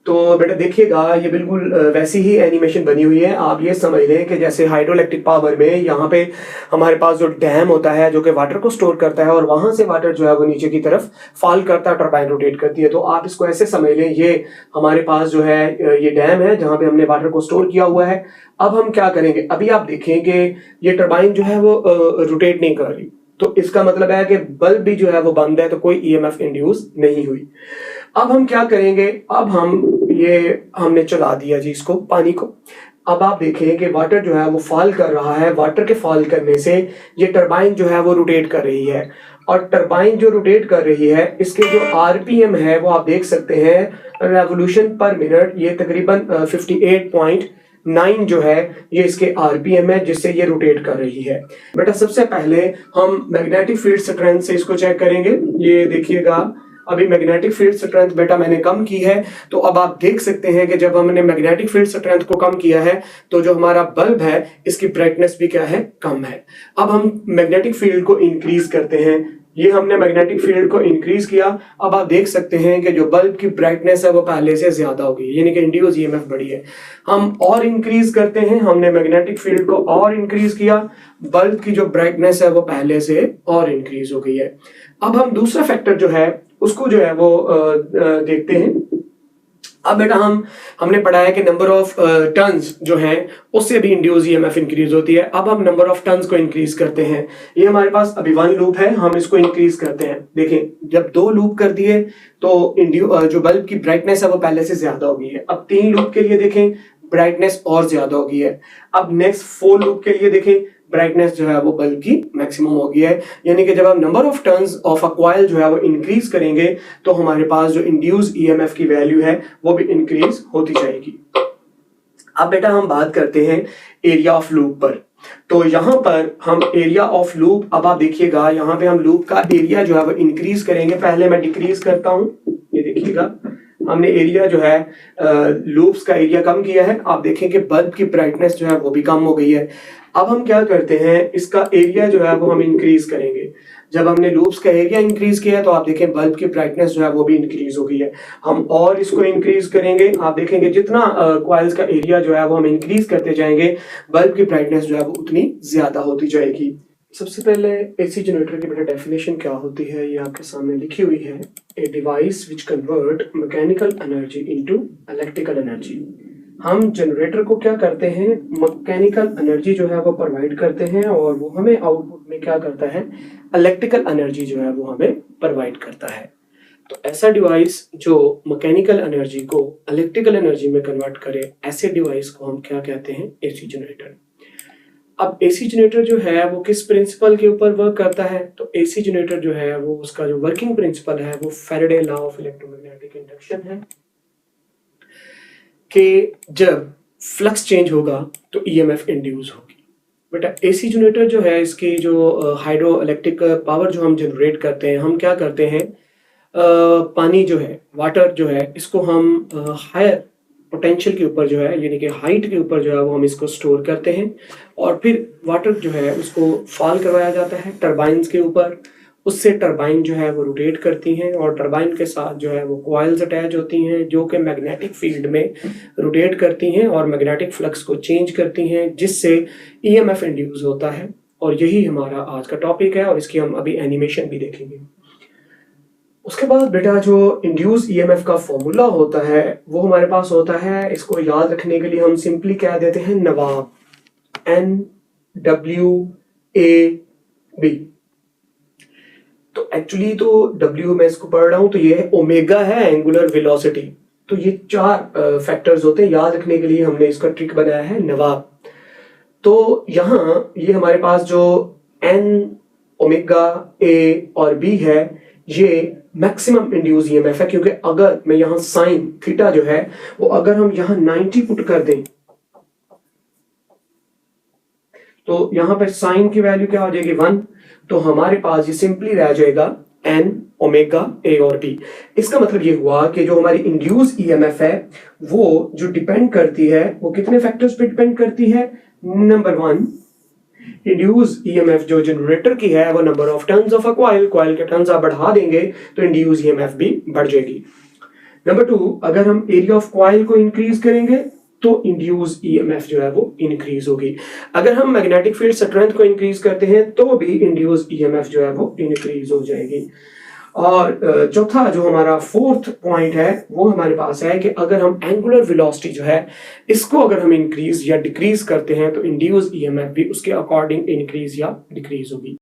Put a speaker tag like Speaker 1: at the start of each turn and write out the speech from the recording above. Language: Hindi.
Speaker 1: तो बेटा देखिएगा ये बिल्कुल वैसी ही एनिमेशन बनी हुई है। आप ये समझ लें कि जैसे हाइड्रोइलेक्ट्रिक पावर में यहाँ पे हमारे पास जो डैम होता है जो कि वाटर को स्टोर करता है और वहां से वाटर जो है वो नीचे की तरफ फॉल करता है, टरबाइन रोटेट करती है। तो आप इसको ऐसे समझ लें, ये हमारे पास जो है ये डैम है जहाँ पे हमने वाटर को स्टोर किया हुआ है। अब हम क्या करेंगे, अभी आप देखें कि ये टरबाइन जो है वो रोटेट नहीं कर रही, तो इसका मतलब है कि बल्ब भी जो है वो बंद है, तो कोई ईएमएफ इंड्यूस नहीं हुई। अब हम क्या करेंगे, अब हमने चला दिया जी इसको, पानी को। अब आप देखें कि वाटर जो है वो फॉल कर रहा है। वाटर के फॉल करने से ये टरबाइन जो है वो रोटेट कर रही है, और टरबाइन जो रोटेट कर रही है इसके जो आरपीएम है वो आप देख सकते हैं रेवोल्यूशन पर मिनट। ये तकरीबन 58.9 जो है ये इसके आरपीएम है जिससे ये रोटेट कर रही है। बेटा सबसे पहले हम मैग्नेटिक फील्ड स्ट्रेंथ से इसको चेक करेंगे। ये देखिएगा अभी मैग्नेटिक फील्ड स्ट्रेंथ बेटा मैंने कम की है, तो अब आप देख सकते हैं कि जब हमने मैग्नेटिक फील्ड स्ट्रेंथ को कम किया है तो जो हमारा बल्ब है इसकी ब्राइटनेस भी क्या है, कम है। अब हम मैग्नेटिक फील्ड को इंक्रीज करते हैं। ये हमने मैग्नेटिक फील्ड को इंक्रीज किया। अब आप देख सकते हैं कि जो बल्ब की ब्राइटनेस है वो पहले से ज्यादा हो गई, यानी कि इंड्यूस ईएमएफ बढ़ी है। हम और इंक्रीज करते हैं, हमने मैग्नेटिक फील्ड को और इंक्रीज किया, बल्ब की जो ब्राइटनेस है वो पहले से और इंक्रीज हो गई है। अब हम दूसरा फैक्टर जो है उसको जो है वो देखते हैं। अब बेटा हमने पढ़ा है कि नंबर ऑफ टन्स जो हैं उससे भी इंड्यूस ईएमएफ इंक्रीज होती है। अब हम नंबर ऑफ टन्स को इंक्रीज करते हैं। ये हमारे पास अभी 1 लूप है, हम इसको इंक्रीज करते हैं। देखें जब 2 लूप कर दिए तो जो बल्ब की ब्राइटनेस है वो पहले से ज्यादा हो गई है। अब 3 लूप के लिए देखें ब्राइटनेस और ज्यादा हो गई है। अब नेक्स्ट 4 लूप के लिए देखें ब्राइटनेस जो है वो बल्ब की मैक्सिमम हो गई है। यानी कि जब हम number of turns of a coil जो है वो इंक्रीज करेंगे तो हमारे पास जो इंड्यूस ईएमएफ की वैल्यू है वो भी इंक्रीज होती जाएगी। अब बेटा हम बात करते हैं एरिया ऑफ लूप पर। तो यहाँ पर हम एरिया ऑफ लूप, अब आप देखिएगा यहाँ पे हम लूप का एरिया जो है वो इंक्रीज करेंगे। पहले मैं डिक्रीज करता हूँ, ये देखिएगा हमने एरिया जो है लूप्स का एरिया कम किया है। आप देखें कि बल्ब की ब्राइटनेस जो है वो भी कम हो गई है। अब हम क्या करते हैं, इसका एरिया जो है वो हम इंक्रीज करेंगे। जब हमने लूप्स का एरिया इंक्रीज किया है तो आप देखें बल्ब की ब्राइटनेस जो है वो भी इंक्रीज हो गई है। हम और इसको इंक्रीज करेंगे। आप देखेंगे जितना कॉइल्स का एरिया जो है वो हम इंक्रीज करते जाएंगे बल्ब की ब्राइटनेस जो है वो उतनी ज्यादा होती जाएगी। सबसे पहले एसी जनरेटर की बेटा डेफिनेशन क्या होती है ये आपके सामने लिखी हुई है। A device which convert mechanical energy into electrical energy. हम जनरेटर को क्या करते हैं, मैकेनिकल एनर्जी जो है वो प्रोवाइड करते हैं और वो हमें आउटपुट में क्या करता है, इलेक्ट्रिकल एनर्जी जो है वो हमें प्रोवाइड करता है। तो ऐसा डिवाइस जो मैकेनिकल एनर्जी को इलेक्ट्रिकल एनर्जी में कन्वर्ट करे, ऐसे डिवाइस को हम क्या कहते हैं, एसी जनरेटर। अब एसी जनरेटर जो है वो किस प्रिंसिपल के ऊपर वर्क करता है, तो एसी जनरेटर जो है वो उसका जो वर्किंग प्रिंसिपल है वो Faraday law of electromagnetic induction है कि जब फ्लक्स चेंज होगा तो ईएमएफ इंड्यूस होगी। बेटा एसी जनरेटर जो है इसकी जो हाइड्रो इलेक्ट्रिक पावर जो हम जनरेट करते हैं, हम क्या करते हैं, पानी जो है, वाटर जो है, इसको हम हायर पोटेंशियल के ऊपर जो है, यानी कि हाइट के ऊपर जो है वो हम इसको स्टोर करते हैं और फिर वाटर जो है उसको फॉल करवाया जाता है टरबाइन्स के ऊपर। उससे टरबाइन जो है वो रोटेट करती हैं और टरबाइन के साथ जो है वो कॉइल्स अटैच होती हैं जो कि मैग्नेटिक फील्ड में रोटेट करती हैं और मैग्नेटिक फ्लक्स को चेंज करती हैं जिससे ईएमएफ इंड्यूस होता है। और यही हमारा आज का टॉपिक है और इसकी हम अभी एनिमेशन भी देखेंगे। उसके बाद बेटा जो इंड्यूस ईएमएफ का फॉर्मूला होता है वो हमारे पास होता है। इसको याद रखने के लिए हम सिंपली क्या देते हैं, नवाब, NWAB। तो एक्चुअली तो W मैं इसको पढ़ रहा हूं तो ये है ओमेगा है, एंगुलर वेलोसिटी। तो ये 4 फैक्टर्स होते हैं, याद रखने के लिए हमने इसका ट्रिक बनाया है नवाब। तो यहाँ ये हमारे पास जो N, ओमेगा, A और B है ये मैक्सिमम इंड्यूस ईएमएफ है, क्योंकि अगर मैं यहाँ साइन थीटा जो है वो अगर हम यहाँ 90 पुट कर दें तो यहाँ पर साइन की वैल्यू क्या हो जाएगी, 1। तो हमारे पास ये सिंपली रह जाएगा N, ओमेगा, A और B। इसका मतलब ये हुआ कि जो हमारी इंड्यूस ईएमएफ है वो जो डिपेंड करती है वो कितने फैक्टर्स पे डिपेंड करती है। नंबर 1, इंड्यूस ईएमएफ जो जनरेटर की है वो number of turns of a coil, coil के टर्न्स आप बढ़ा देंगे तो इंड्यूस ईएमएफ भी बढ़ जाएगी। नंबर 2, अगर हम एरिया ऑफ कॉइल को इंक्रीज करेंगे तो इंड्यूस ईएमएफ जो है वो इंक्रीज होगी। अगर हम मैग्नेटिक फील्ड स्ट्रेंथ को इंक्रीज करते हैं तो भी इंड्यूस ईएमएफ जो है वो इंक्रीज हो जाएगी। और चौथा जो हमारा फोर्थ पॉइंट है वो हमारे पास है कि अगर हम एंगुलर वेलोसिटी जो है इसको अगर हम इंक्रीज या डिक्रीज करते हैं तो इंड्यूस ईएमएफ भी उसके अकॉर्डिंग इंक्रीज या डिक्रीज होगी।